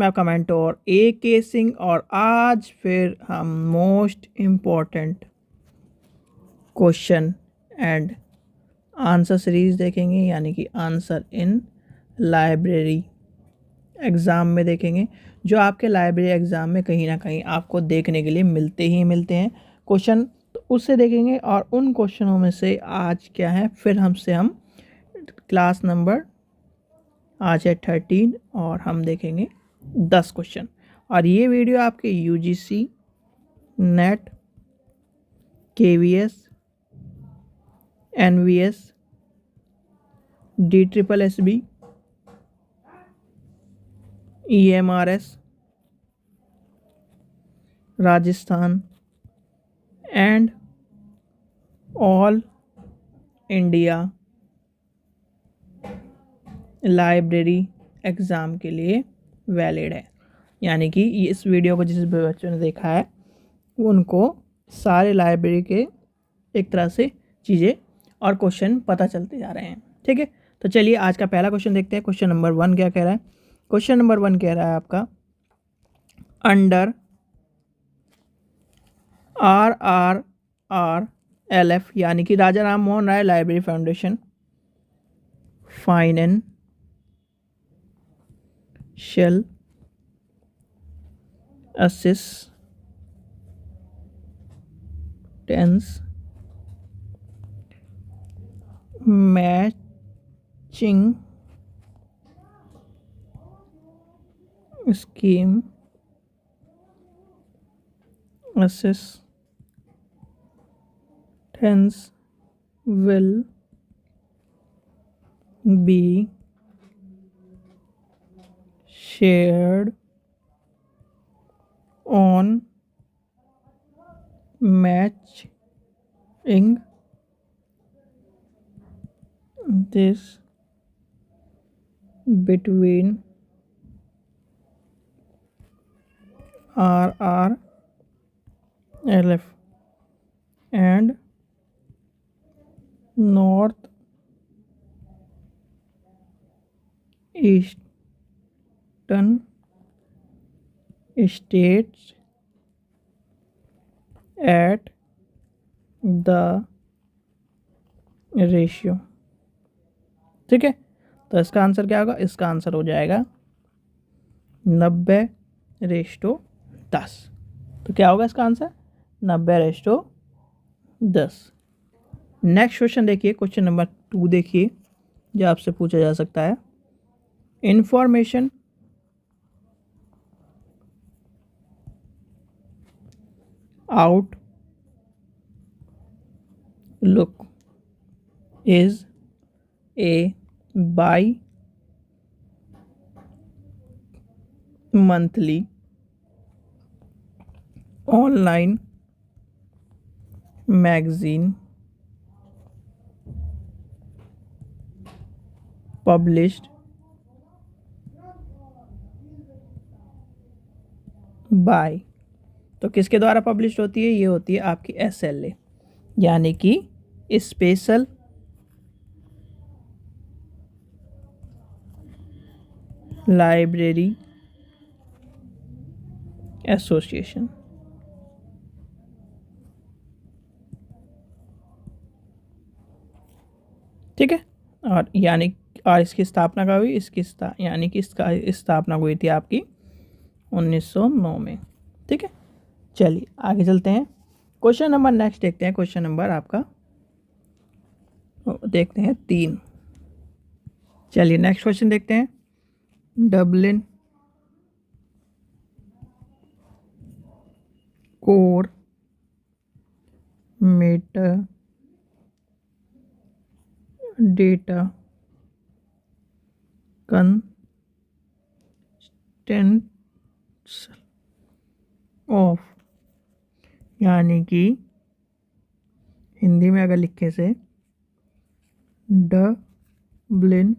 मैं आपका mentor AK Singh और आज फिर हम most important question and answer series देखेंगे, यानी कि आंसर इन लाइब्रेरी एग्ज़ाम में देखेंगे, जो आपके लाइब्रेरी एग्ज़ाम में कहीं ना कहीं आपको देखने के लिए मिलते हैं क्वेश्चन, तो उससे देखेंगे। और उन क्वेश्चनों में से आज क्या है, फिर हम क्लास नंबर आज है 13 और हम देखेंगे 10 क्वेश्चन। और ये वीडियो आपके UGC net KVS NVS DSSB EMRS Rajasthan and all India library exam के लिए वैलिड है। यानी कि इस वीडियो को जिस भी बच्चों ने देखा है उनको सारे लाइब्रेरी के एक तरह से चीज़ें और क्वेश्चन पता चलते जा रहे हैं। ठीक है, तो चलिए आज का पहला क्वेश्चन देखते हैं। क्वेश्चन नंबर 1 क्या कह रहा है? क्वेश्चन नंबर 1 कह रहा है आपका अंडर RRRLF यानी कि Raja Ram Mohan Roy library foundation financial assistance matching scheme assistance will be shared on matching this between RRLF and North Eastern states at the ratio। ठीक है, तो इसका आंसर क्या होगा? इसका आंसर हो जाएगा 90:10। तो क्या होगा इसका आंसर? 90:10। नेक्स्ट क्वेश्चन देखिए, क्वेश्चन नंबर 2 देखिए, जो आपसे पूछा जा सकता है। Information outlook is a by monthly online magazine published by, तो किसके द्वारा पब्लिश होती है? ये होती है आपकी SLA यानी कि स्पेशल लाइब्रेरी एसोसिएशन। ठीक है, और इसकी स्थापना कब हुई? यानी कि इसका स्थापना हुई थी आपकी 1909 में। ठीक है, चलिए आगे चलते हैं। क्वेश्चन नंबर नेक्स्ट देखते हैं। क्वेश्चन नंबर आपका देखते हैं 3। चलिए नेक्स्ट क्वेश्चन देखते हैं। Dublin core meta data constants of, यानी कि हिंदी में अगर लिखे से डबलिन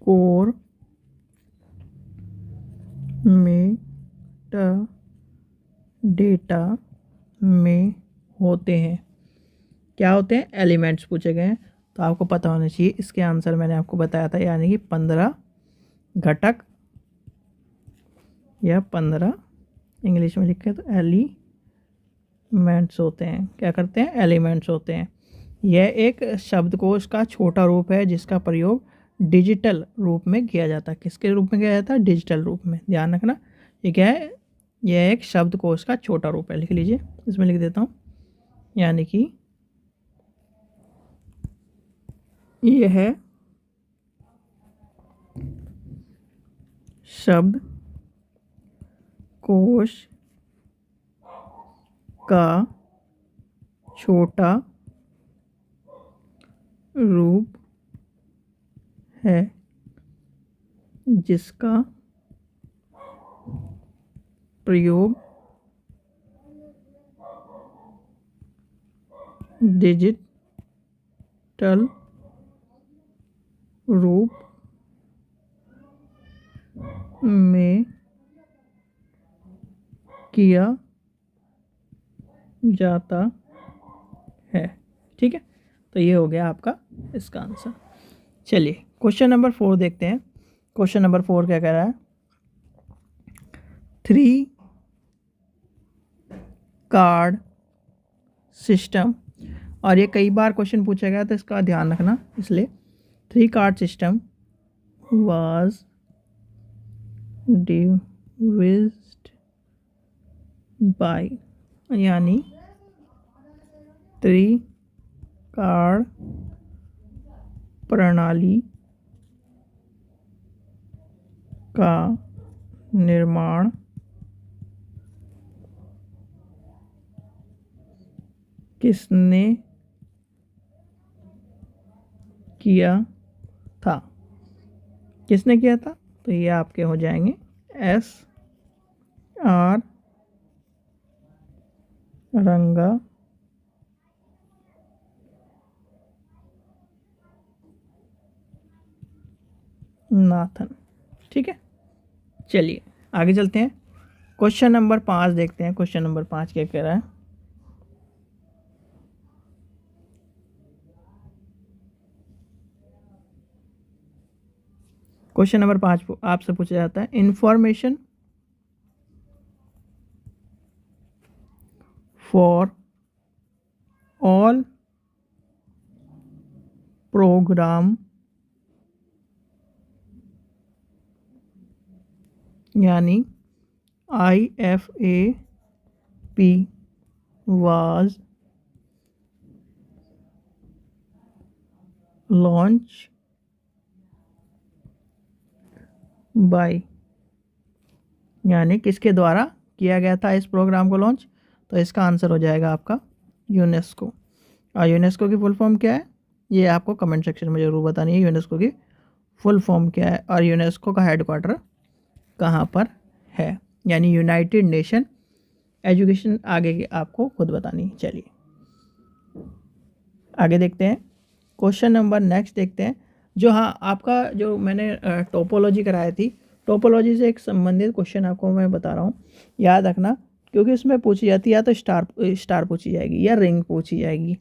कोर मेटा डेटा में होते हैं। क्या होते हैं? एलिमेंट्स पूछे गए हैं, तो आपको पता होना चाहिए। इसके आंसर मैंने आपको बताया था, यानी कि 15 घटक या 15 इंग्लिश में लिखे तो एलिमेंट्स होते हैं। क्या करते हैं? एलिमेंट्स होते हैं। यह एक शब्दकोश का छोटा रूप है जिसका प्रयोग डिजिटल रूप में किया जाता है। किसके रूप में किया जाता है? डिजिटल रूप में। ध्यान रखना, ये क्या है? यह एक शब्दकोश का छोटा रूप है। लिख लीजिए, इसमें लिख देता हूँ, यानी कि यह शब्दकोश का छोटा रूप है जिसका प्रयोग डिजिटल रूप में किया जाता है। ठीक है, तो ये हो गया आपका इसका आंसर। चलिए क्वेश्चन नंबर 4 देखते हैं। क्वेश्चन नंबर 4 क्या कह रहा है? 3 कार्ड सिस्टम, और ये कई बार क्वेश्चन पूछा गया तो इसका ध्यान रखना, इसलिए 3 कार्ड सिस्टम वाज डिविज्ड बाय, यानी 3 कार्ड प्रणाली का निर्माण किसने किया था? किसने किया था? तो ये आपके हो जाएंगे SR रंगनाथन। ठीक है, चलिए आगे चलते हैं। क्वेश्चन नंबर 5 देखते हैं। क्वेश्चन नंबर 5 क्या कह रहा है? क्वेश्चन नंबर 5 आपसे पूछा जाता है, इंफॉर्मेशन फॉर ऑल प्रोग्राम यानी IFAP was launched by, यानी किसके द्वारा किया गया था इस प्रोग्राम को लॉन्च? तो इसका आंसर हो जाएगा आपका यूनेस्को। और यूनेस्को की फुल फॉर्म क्या है? ये आपको कमेंट सेक्शन में ज़रूर बतानी है यूनेस्को की फुल फॉर्म क्या है, और यूनेस्को का हेडक्वार्टर कहाँ पर है, यानी यूनाइटेड नेशन एजुकेशन आगे की आपको खुद बतानी है। चलिए आगे देखते हैं। क्वेश्चन नंबर नेक्स्ट देखते हैं। जो हाँ आपका जो मैंने टोपोलॉजी कराई थी, टोपोलॉजी से एक संबंधित क्वेश्चन आपको मैं बता रहा हूँ, याद रखना, क्योंकि उसमें पूछी जाती है या तो स्टार पूछी जाएगी या रिंग पूछी जाएगी।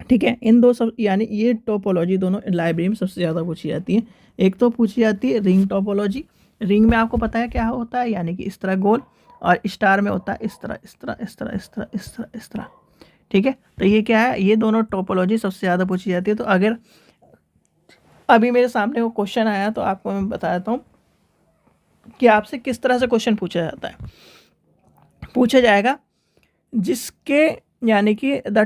ठीक है, इन दो सब, यानी ये टोपोलॉजी दोनों लाइब्रेरी में सबसे ज़्यादा पूछी जाती है। एक तो पूछी जाती है रिंग टोपोलॉजी। रिंग में आपको पता है क्या होता है, यानी कि इस तरह गोल, और स्टार में होता है इस तरह इस तरह इस तरह इस तरह इस तरह इस तरह। ठीक है, तो ये क्या है? ये दोनों टोपोलॉजी सबसे ज़्यादा पूछी जाती है। तो अगर अभी मेरे सामने वो क्वेश्चन आया तो आपको मैं बता देता हूँ कि आपसे किस तरह से क्वेश्चन पूछा जाता है। पूछा जाएगा जिसके, यानी कि the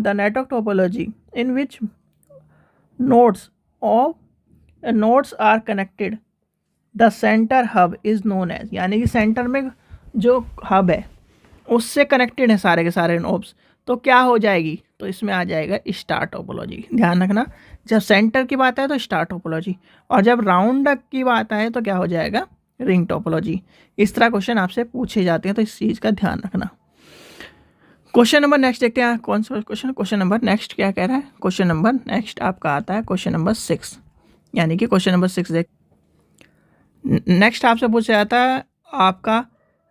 network topology in which nodes are connected, the center hub is known as, यानी कि सेंटर में जो हब है उससे कनेक्टेड है सारे के सारे नोड्स, तो क्या हो जाएगी? तो इसमें आ जाएगा स्टार टोपोलॉजी। ध्यान रखना, जब सेंटर की बात है तो स्टार टोपोलॉजी, और जब राउंड की बात है तो क्या हो जाएगा? Ring topology. इस तरह क्वेश्चन आपसे पूछे जाते हैं, तो इस चीज़ का ध्यान रखना। क्वेश्चन नंबर नेक्स्ट देखते हैं। कौन सा क्वेश्चन? क्वेश्चन नंबर नेक्स्ट क्या कह रहा है? क्वेश्चन नंबर नेक्स्ट आपका आता है क्वेश्चन नंबर 6, यानी कि क्वेश्चन नंबर 6 देख। नेक्स्ट आपसे पूछा जाता है आपका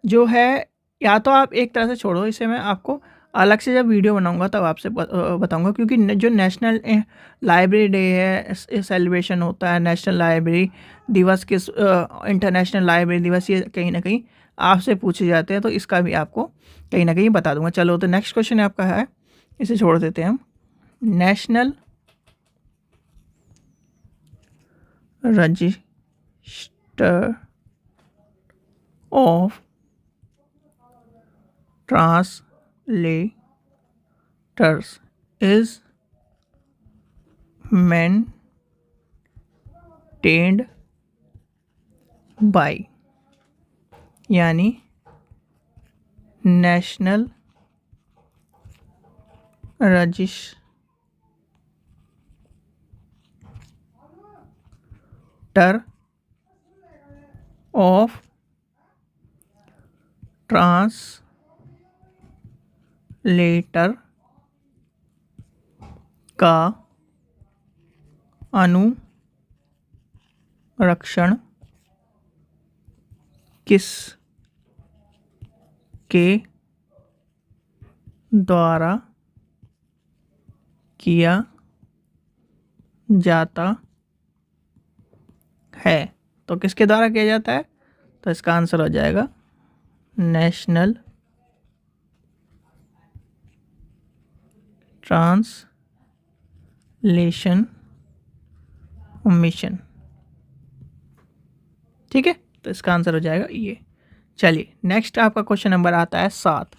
जो है, या तो आप एक तरह से छोड़ो इसे, मैं आपको अलग से जब वीडियो बनाऊंगा तब आपसे बताऊंगा, क्योंकि जो नेशनल लाइब्रेरी डे है सेलिब्रेशन होता है, नेशनल लाइब्रेरी दिवस के इंटरनेशनल लाइब्रेरी दिवस, ये कहीं ना कहीं आपसे पूछे जाते हैं, तो इसका भी आपको कहीं ना कहीं बता दूंगा। चलो तो नेक्स्ट क्वेश्चन आपका है, इसे छोड़ देते हैं हम। National register of translators is maintained by, यानी नेशनल रजिस्टर ऑफ ट्रांसलेटर का अनुरक्षण किस के द्वारा किया जाता है? तो किसके द्वारा किया जाता है? तो इसका आंसर हो जाएगा नेशनल ट्रांसलेशन मिशन। ठीक है, तो इसका आंसर हो जाएगा ये। चलिए नेक्स्ट आपका क्वेश्चन नंबर आता है 7।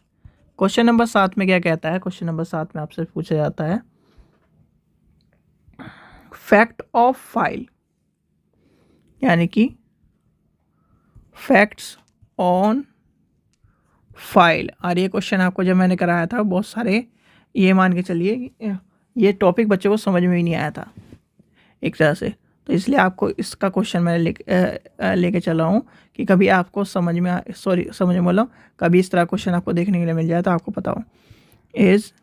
क्वेश्चन नंबर 7 में क्या कहता है? क्वेश्चन नंबर 7 में आपसे पूछा जाता है फैक्ट ऑफ फाइल, यानी कि फैक्ट्स ऑन फाइल। और ये क्वेश्चन आपको जब मैंने कराया था बहुत सारे, ये मान के चलिए ये टॉपिक बच्चों को समझ में ही नहीं आया था एक तरह से, तो इसलिए आपको इसका क्वेश्चन मैं लेके चला हूँ कि कभी आपको समझ में बोला, कभी इस तरह क्वेश्चन आपको देखने के लिए मिल जाए तो आपको पता हो। इज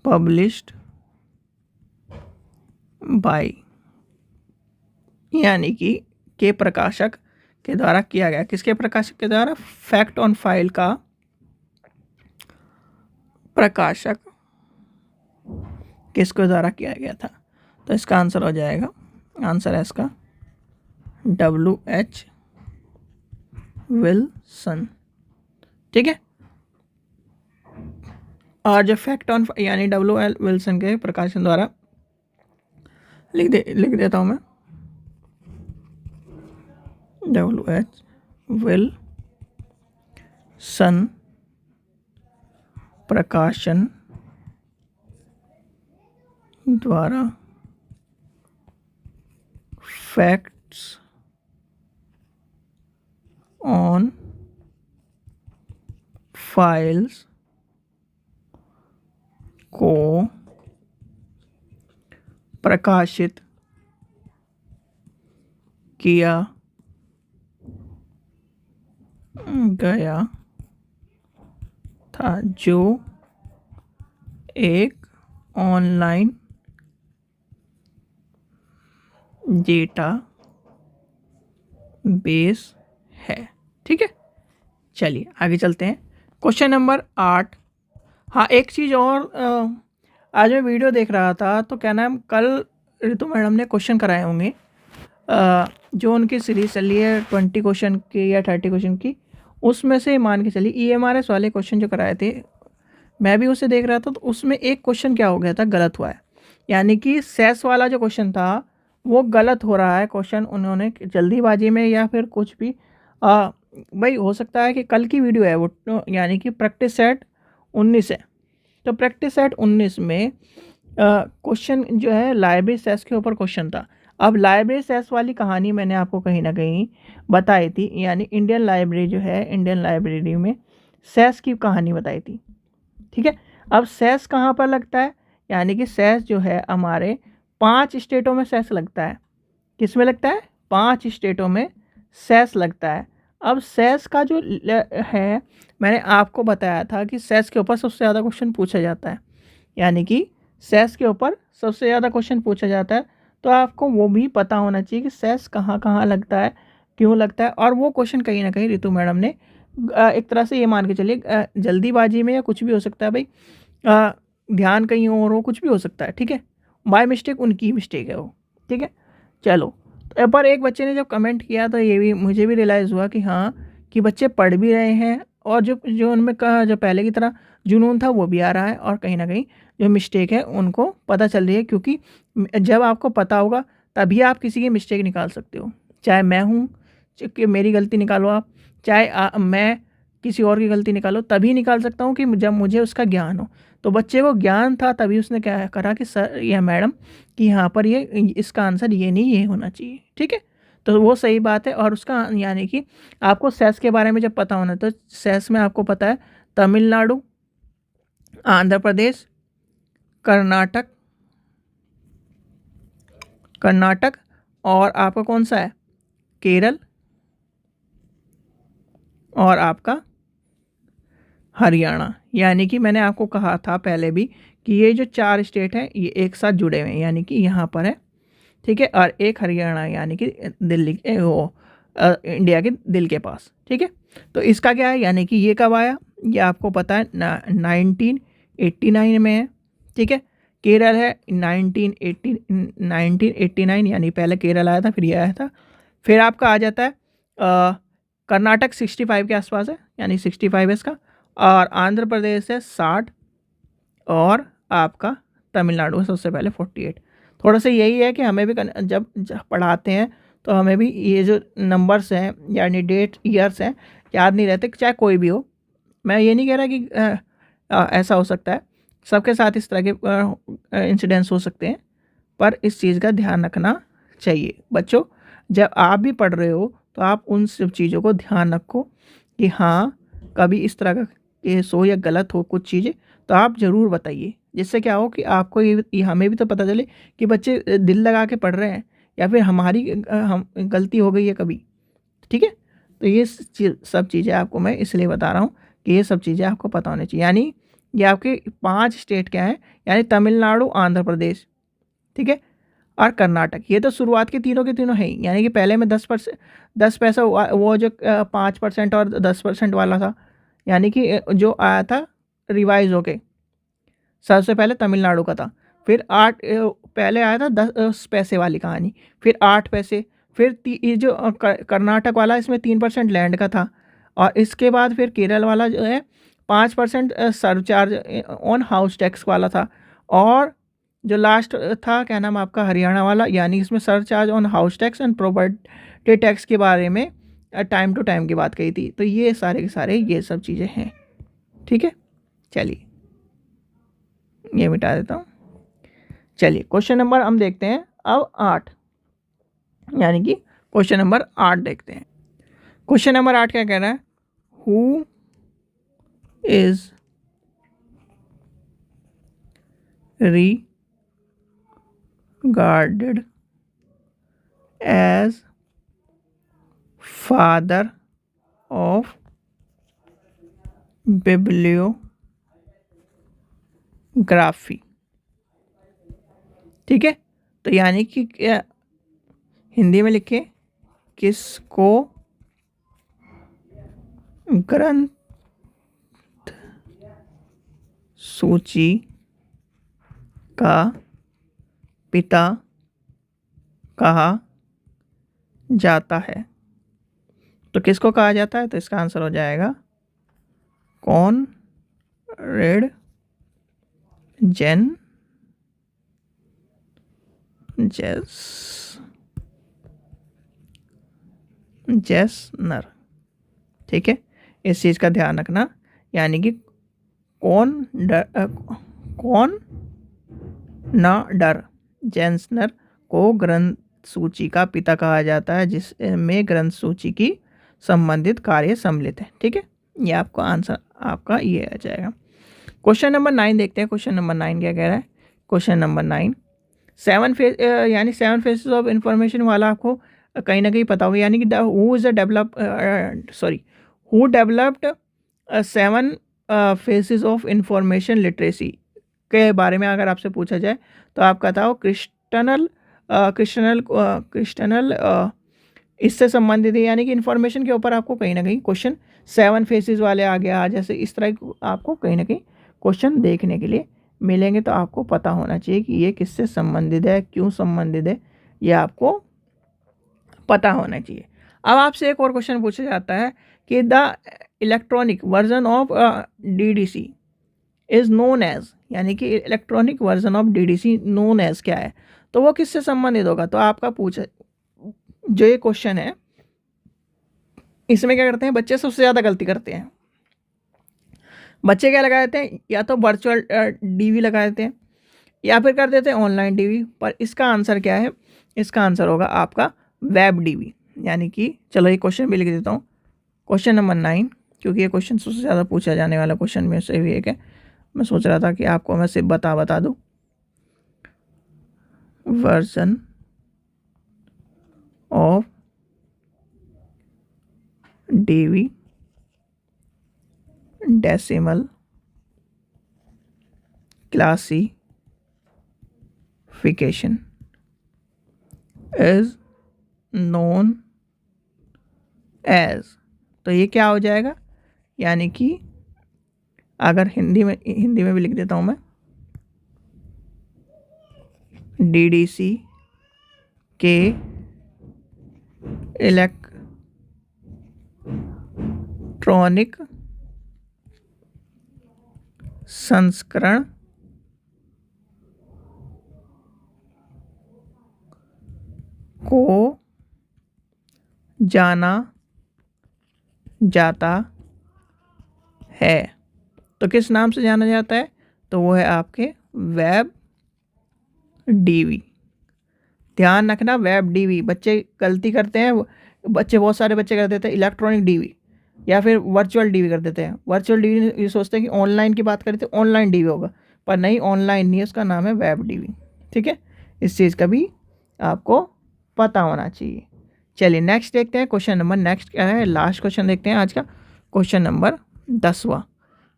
पब्लिश्ड बाय, यानी कि के प्रकाशक के द्वारा किया गया। किसके प्रकाशक के द्वारा? फैक्ट ऑन फाइल का प्रकाशक किसके द्वारा किया गया था? तो इसका आंसर हो जाएगा, आंसर है इसका W.H. विल्सन। ठीक है, और जो फैक्ट ऑन यानी W.L. विल्सन के प्रकाशन द्वारा लिख देता हूं मैं, W.H. विल्सन प्रकाशन द्वारा फैक्ट्स ऑन फाइल्स को प्रकाशित किया गया था, जो एक ऑनलाइन डेटा बेस है। ठीक है, चलिए आगे चलते हैं। Question number 8। हाँ, एक चीज़ और, आज मैं वीडियो देख रहा था तो क्या नाम, कल ऋतु मैडम ने क्वेश्चन कराए होंगे, जो उनकी सीरीज चली है 20 क्वेश्चन की या 30 क्वेश्चन की, उसमें से मान के चलिए EMRS वाले क्वेश्चन जो कराए थे, मैं भी उसे देख रहा था, तो उसमें एक क्वेश्चन क्या हो गया था, गलत हुआ है। यानी कि सेस वाला जो क्वेश्चन था वो गलत हो रहा है क्वेश्चन, उन्होंने जल्दीबाजी में या फिर कुछ भी, भाई हो सकता है कि कल की वीडियो है वो, यानी कि प्रैक्टिस सेट 19 है, तो प्रैक्टिस सेट 19 में क्वेश्चन जो है लाइब्रेरी सेस के ऊपर क्वेश्चन था। अब लाइब्रेरी सेस वाली कहानी मैंने आपको कहीं ना कहीं बताई थी, यानी इंडियन लाइब्रेरी जो है, इंडियन लाइब्रेरी में सेस की कहानी बताई थी। ठीक है, अब सेस कहाँ पर लगता है? यानी कि सेस जो है हमारे 5 स्टेटों में सेस लगता है। किस में लगता है? 5 स्टेटों में सेस लगता है। अब सेस का जो है, मैंने आपको बताया था कि सेस के ऊपर सबसे ज़्यादा क्वेश्चन पूछा जाता है, यानी कि सेस के ऊपर सबसे ज़्यादा क्वेश्चन पूछा जाता है, तो आपको वो भी पता होना चाहिए कि सेस कहाँ कहाँ लगता है, क्यों लगता है। और वो क्वेश्चन कहीं ना कहीं ऋतु मैडम ने एक तरह से ये मान के चलिए जल्दीबाजी में या कुछ भी हो सकता है भाई, ध्यान कहीं और हो, कुछ भी हो सकता है, ठीक है। बाय मिस्टेक उनकी मिस्टेक है वो, ठीक है। चलो, तो पर एक बच्चे ने जब कमेंट किया तो ये भी मुझे भी रियलाइज़ हुआ कि हाँ, कि बच्चे पढ़ भी रहे हैं और जो जो उनमें का जो पहले की तरह जुनून था वो भी आ रहा है, और कहीं ना कहीं जो मिस्टेक है उनको पता चल रही है, क्योंकि जब आपको पता होगा तभी आप किसी की मिस्टेक निकाल सकते हो। चाहे मैं हूँ कि मेरी गलती निकालो आप, चाहे मैं किसी और की गलती निकालो, तभी निकाल सकता हूँ कि जब मुझे उसका ज्ञान हो। तो बच्चे को ज्ञान था तभी उसने क्या करा कि सर या मैडम कि यहाँ पर ये इसका आंसर ये नहीं, ये होना चाहिए, ठीक है। तो वो सही बात है। और उसका यानी कि आपको सेस के बारे में जब पता होना, तो सेस में आपको पता है तमिलनाडु, आंध्र प्रदेश, कर्नाटक, कर्नाटक और आपका कौन सा है, केरल, और आपका हरियाणा। यानी कि मैंने आपको कहा था पहले भी कि ये जो 4 स्टेट हैं ये एक साथ जुड़े हुए हैं, यानी कि यहाँ पर है, ठीक है। और एक हरियाणा यानी कि दिल्ली वो इंडिया के दिल के पास, ठीक है। तो इसका क्या है, यानी कि ये कब आया, ये आपको पता है 1989 में है, ठीक है। केरल है 1989, यानी पहले केरल आया था फिर ये आया था। फिर आपका आ जाता है कर्नाटक 65 के आसपास है, यानी 65 है इसका। और आंध्र प्रदेश है 60, और आपका तमिलनाडु है सबसे पहले 48। थोड़ा सा यही है कि हमें भी जब पढ़ाते हैं तो हमें भी ये जो नंबर्स हैं यानी डेट ईयर्स हैं याद नहीं रहते, चाहे कोई भी हो। मैं ये नहीं कह रहा कि ऐसा हो सकता है, सबके साथ इस तरह के इंसिडेंट्स हो सकते हैं, पर इस चीज़ का ध्यान रखना चाहिए बच्चों। जब आप भी पढ़ रहे हो तो आप उन सब चीज़ों को ध्यान रखो कि हाँ, कभी इस तरह का केस हो या गलत हो कुछ चीज़ें तो आप ज़रूर बताइए, जिससे क्या हो कि आपको ये हमें भी तो पता चले कि बच्चे दिल लगा के पढ़ रहे हैं या फिर हमारी हम गलती हो गई है कभी, ठीक है। तो ये सब चीज़ें आपको मैं इसलिए बता रहा हूँ कि ये सब चीज़ें आपको पता होनी चाहिए। यानी ये आपके 5 स्टेट क्या हैं, यानी तमिलनाडु, आंध्र प्रदेश, ठीक है, और कर्नाटक। ये तो शुरुआत के तीनों हैं ही, यानी कि पहले में 10 पैसा वो जो 5% और 10% वाला था, यानी कि जो आया था रिवाइज होके सबसे पहले तमिलनाडु का था। फिर 8 पहले आया था 10 पैसे वाली कहानी, फिर 8 पैसे, फिर ये जो कर्नाटक वाला इसमें 3% लैंड का था, और इसके बाद फिर केरल वाला जो है 5% सरचार्ज ऑन हाउस टैक्स वाला था, और जो लास्ट था क्या नाम आपका हरियाणा वाला, यानी इसमें surcharge on house tax and property tax के बारे में टाइम टू टाइम की बात कही थी। तो ये सारे के सारे ये सब चीज़ें हैं, ठीक है। चलिए ये मिटा देता हूँ। चलिए क्वेश्चन नंबर हम देखते हैं अब 8, यानी कि क्वेश्चन नंबर 8 देखते हैं। क्वेश्चन नंबर 8 क्या कह रहा है, who is regarded as father of bibliography, ठीक है। तो यानी कि क्या हिंदी में लिखे, किसको ग्रंथ सूची का पिता कहा जाता है। तो किसको कहा जाता है, तो इसका आंसर हो जाएगा कॉनरेड जेसनर, ठीक है। इस चीज़ का ध्यान रखना, यानी कि कौन ना डर जेसनर को ग्रंथ सूची का पिता कहा जाता है, जिसमें ग्रंथ सूची की संबंधित कार्य सम्मिलित है, ठीक है। ये आपको आंसर आपका ये आ जाएगा। क्वेश्चन नंबर 9 देखते हैं। क्वेश्चन नंबर 9 क्या कह रहा है, क्वेश्चन नंबर 9 7 फेज यानी 7 फेजेस ऑफ इंफॉर्मेशन वाला आपको कहीं ना कहीं पता होगा, यानी कि who developed 7 phases of information literacy के बारे में अगर आपसे पूछा जाए तो आप बताओ क्रिस्टनल इससे संबंधित है, यानी कि इन्फॉर्मेशन के ऊपर आपको कहीं ना कहीं क्वेश्चन 7 फेसेस वाले आ गया, जैसे इस तरह आपको कहीं ना कहीं क्वेश्चन देखने के लिए मिलेंगे। तो आपको पता होना चाहिए कि ये किससे संबंधित है, क्यों संबंधित है, ये आपको पता होना चाहिए। अब आपसे एक और क्वेश्चन पूछा जाता है कि the electronic version of DDC is known as, यानी कि electronic version of DDC known as क्या है, तो वो किससे संबंधित होगा। तो आपका पूछा जो ये क्वेश्चन है, इसमें क्या करते हैं बच्चे, सबसे ज़्यादा गलती करते हैं बच्चे। क्या लगा देते हैं, या तो वर्चुअल DV लगा देते हैं, या फिर कर देते हैं ऑनलाइन DV। पर इसका आंसर क्या है, इसका आंसर होगा आपका वेब DV। यानी कि चलो ये क्वेश्चन भी लिख देता हूँ, क्वेश्चन नंबर 9, क्योंकि ये क्वेश्चन सबसे ज़्यादा पूछा जाने वाला क्वेश्चन में से भी एक है। मैं सोच रहा था कि आपको मैं सिर्फ बता दूँ। Version of DV decimal classification is known as. तो ये क्या हो जाएगा, यानी कि अगर हिंदी में भी लिख देता हूँ मैं, DDC के इलेक्ट्रॉनिक संस्करण को जाना जाता है। तो किस नाम से जाना जाता है, तो वो है आपके वेब DV। ध्यान रखना, वेब DV। बच्चे गलती करते हैं, बच्चे बहुत सारे बच्चे कर देते हैं इलेक्ट्रॉनिक DV या फिर वर्चुअल DV कर देते हैं। वर्चुअल DV ये सोचते हैं कि ऑनलाइन की बात करें तो ऑनलाइन DV होगा, पर नहीं, ऑनलाइन नहीं है, उसका नाम है वेब DV। ठीक है, इस चीज़ का भी आपको पता होना चाहिए। चलिए नेक्स्ट देखते हैं क्वेश्चन नंबर, नेक्स्ट क्या है, लास्ट क्वेश्चन देखते हैं आज का, क्वेश्चन नंबर 10वां,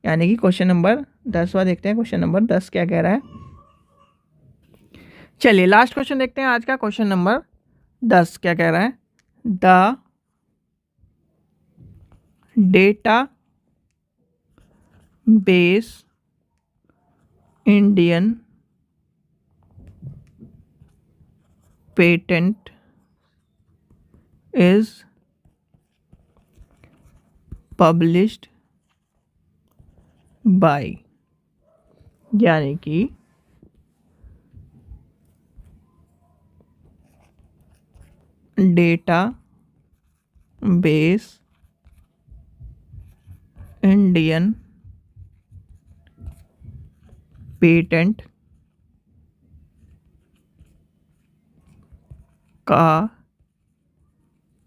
यानी कि क्वेश्चन नंबर 10वां देखते हैं। क्वेश्चन नंबर 10 क्या कह रहा है, चलिए लास्ट क्वेश्चन देखते हैं आज का, क्वेश्चन नंबर 10 क्या कह रहा है। The data base Indian patent is published by, यानी कि डेटा बेस इंडियन पेटेंट का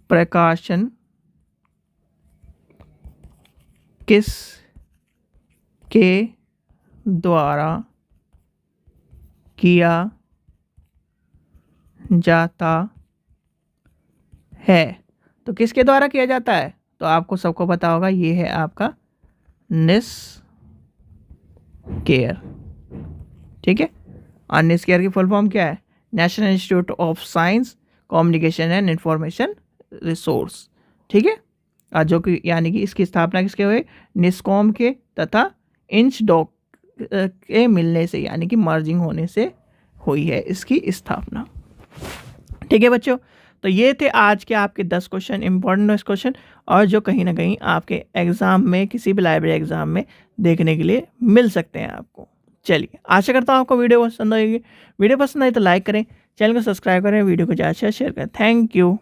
प्रकाशन किस के द्वारा किया जाता है। तो किसके द्वारा किया जाता है, तो आपको सबको पता होगा, ये है आपका NISCARE। ठीक है, और NISCARE की फुल फॉर्म क्या है, national institute of science communication and information resource. ठीक है, जो कि यानी कि इसकी स्थापना किसके हुए, निस्कॉम के तथा इंचडॉक के मिलने से, यानी कि मर्जिंग होने से हुई है इसकी स्थापना। ठीक है बच्चों, तो ये थे आज के आपके 10 क्वेश्चन, इंपॉर्टेंट क्वेश्चन, और जो कहीं ना कहीं आपके एग्जाम में, किसी भी लाइब्रेरी एग्जाम में देखने के लिए मिल सकते हैं आपको। चलिए, आशा करता हूँ आपको वीडियो पसंद आएगी। वीडियो पसंद आई तो लाइक करें, चैनल को सब्सक्राइब करें, वीडियो को ज़्यादा से शेयर करें। Thank you.